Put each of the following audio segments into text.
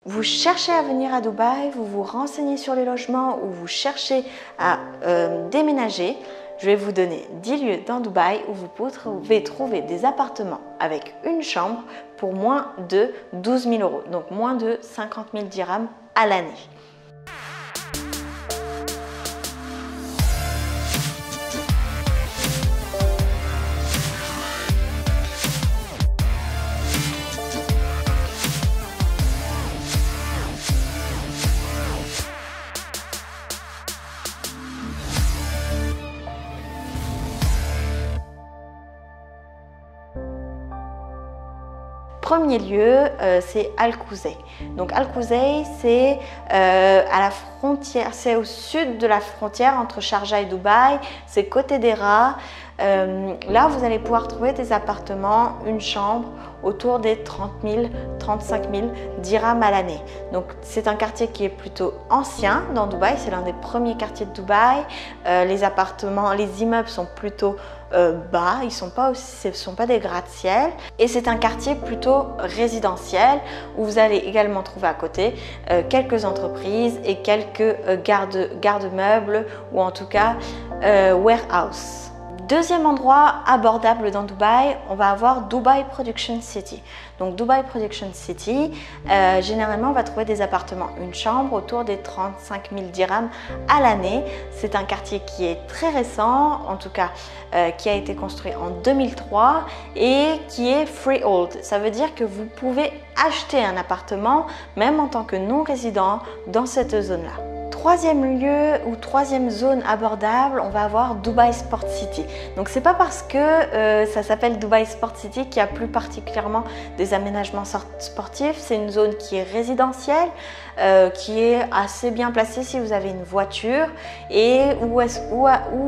Vous cherchez à venir à Dubaï, vous vous renseignez sur les logements ou vous cherchez à déménager, je vais vous donner 10 lieux dans Dubaï où vous pouvez trouver des appartements avec une chambre pour moins de 12 000 euros, donc moins de 50 000 dirhams à l'année. Premier lieu, c'est Al Quouzay. Donc Al Quouzay, c'est à la frontière, c'est au sud de la frontière entre Sharjah et Dubaï, c'est côté d'Era. Là, vous allez pouvoir trouver des appartements, une chambre, autour des 30 000, 35 000 dirhams à l'année. Donc c'est un quartier qui est plutôt ancien dans Dubaï, c'est l'un des premiers quartiers de Dubaï. Les appartements, les immeubles sont plutôt bas, ce ne sont pas des gratte-ciel, et c'est un quartier plutôt résidentiel où vous allez également trouver à côté quelques entreprises et quelques garde-meubles ou en tout cas warehouse. Deuxième endroit abordable dans Dubaï, on va avoir Dubai Production City. Donc Dubai Production City, généralement on va trouver des appartements, une chambre autour des 35 000 dirhams à l'année. C'est un quartier qui est très récent, en tout cas qui a été construit en 2003 et qui est freehold. Ça veut dire que vous pouvez acheter un appartement même en tant que non-résident dans cette zone-là. Troisième lieu ou troisième zone abordable, on va avoir Dubai Sport City. Donc c'est pas parce que ça s'appelle Dubai Sport City qu'il y a plus particulièrement des aménagements sportifs. C'est une zone qui est résidentielle, qui est assez bien placée si vous avez une voiture et où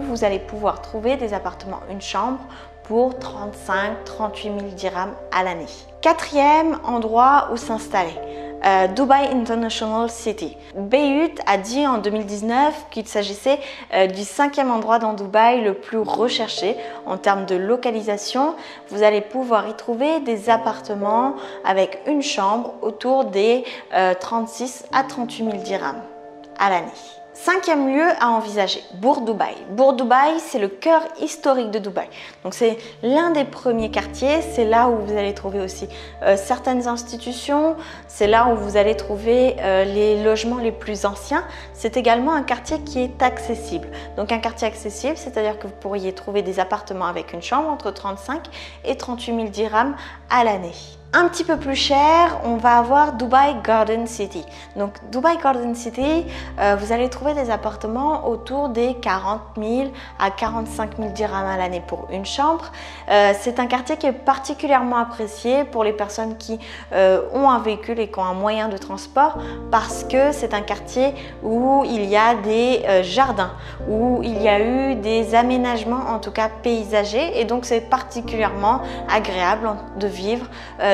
vous allez pouvoir trouver des appartements, une chambre pour 35-38 000 dirhams à l'année. Quatrième endroit où s'installer. Dubai International City. Bayut a dit en 2019 qu'il s'agissait du 5e endroit dans Dubaï le plus recherché en termes de localisation. Vous allez pouvoir y trouver des appartements avec une chambre autour des 36 à 38 000 dirhams à l'année. Cinquième lieu à envisager, Bourg Dubaï. Bourg Dubaï, c'est le cœur historique de Dubaï. Donc c'est l'un des premiers quartiers, c'est là où vous allez trouver aussi certaines institutions, c'est là où vous allez trouver les logements les plus anciens. C'est également un quartier qui est accessible. Donc un quartier accessible, c'est-à-dire que vous pourriez trouver des appartements avec une chambre entre 35 et 38 000 dirhams à l'année. Un petit peu plus cher, on va avoir Dubai Garden City. Donc Dubai Garden City, vous allez trouver des appartements autour des 40 000 à 45 000 dirhams à l'année pour une chambre. C'est un quartier qui est particulièrement apprécié pour les personnes qui ont un véhicule et qui ont un moyen de transport parce que c'est un quartier où il y a des jardins, où il y a eu des aménagements en tout cas paysagers et donc c'est particulièrement agréable de vivre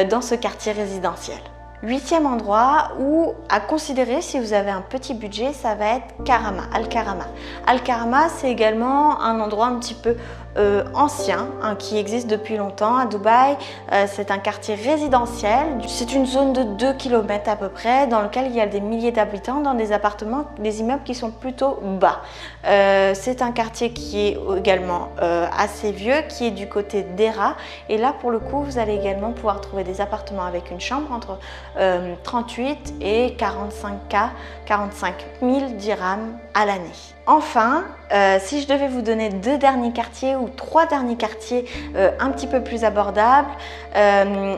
dans ce quartier résidentiel. Huitième endroit où à considérer si vous avez un petit budget, ça va être Karama, Al Karama. Al Karama, c'est également un endroit un petit peu ancien qui existe depuis longtemps à Dubaï. C'est un quartier résidentiel. C'est une zone de 2 km à peu près dans lequel il y a des milliers d'habitants dans des appartements, des immeubles qui sont plutôt bas. C'est un quartier qui est également assez vieux, qui est du côté d'Era. Et là, pour le coup, vous allez également pouvoir trouver des appartements avec une chambre entre 38 et 45 000 dirhams à l'année. Enfin, si je devais vous donner 2 derniers quartiers ou 3 derniers quartiers un petit peu plus abordables,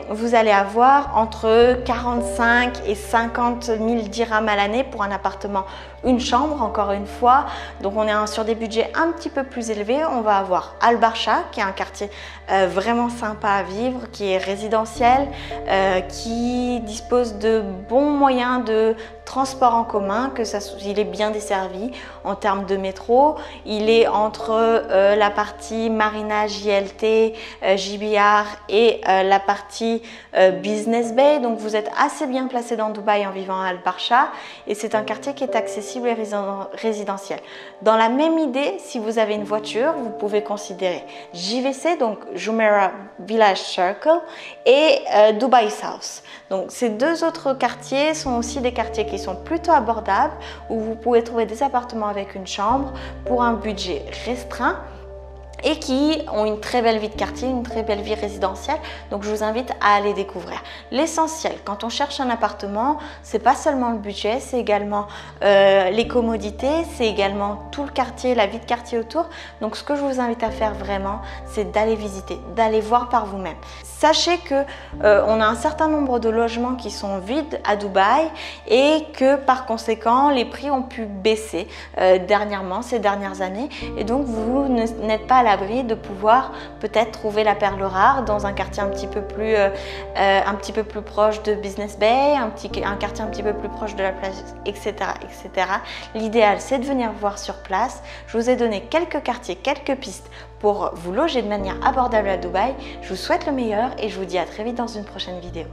vous allez avoir entre 45 et 50 000 dirhams à l'année pour un appartement, une chambre encore une fois. Donc on est sur des budgets un petit peu plus élevés. On va avoir Al Barsha qui est un quartier vraiment sympa à vivre, qui est résidentiel, qui dispose de bons moyens de transport en commun, il est bien desservi en termes termes de métro. Il est entre la partie Marina, JLT, JBR et la partie Business Bay. Donc vous êtes assez bien placé dans Dubaï en vivant à Al Barsha et c'est un quartier qui est accessible et résidentiel. Dans la même idée, si vous avez une voiture, vous pouvez considérer JVC, donc Jumeirah Village Circle et Dubai South. Donc ces deux autres quartiers sont aussi des quartiers qui sont plutôt abordables où vous pouvez trouver des appartements avec une chambre pour un budget restreint et qui ont une très belle vie de quartier, une très belle vie résidentielle. Donc je vous invite à aller découvrir. L'essentiel quand on cherche un appartement, c'est pas seulement le budget, c'est également les commodités, c'est également tout le quartier, la vie de quartier autour. Donc ce que je vous invite à faire vraiment, c'est d'aller visiter, d'aller voir par vous-même. Sachez que on a un certain nombre de logements qui sont vides à Dubaï et que par conséquent les prix ont pu baisser dernièrement, ces dernières années, et donc vous n'êtes pas à l'abri de pouvoir peut-être trouver la perle rare dans un quartier un petit peu plus proche de Business Bay, un quartier un petit peu plus proche de la plage, etc. etc. L'idéal, c'est de venir voir sur place. Je vous ai donné quelques quartiers, quelques pistes pour vous loger de manière abordable à Dubaï. Je vous souhaite le meilleur et je vous dis à très vite dans une prochaine vidéo.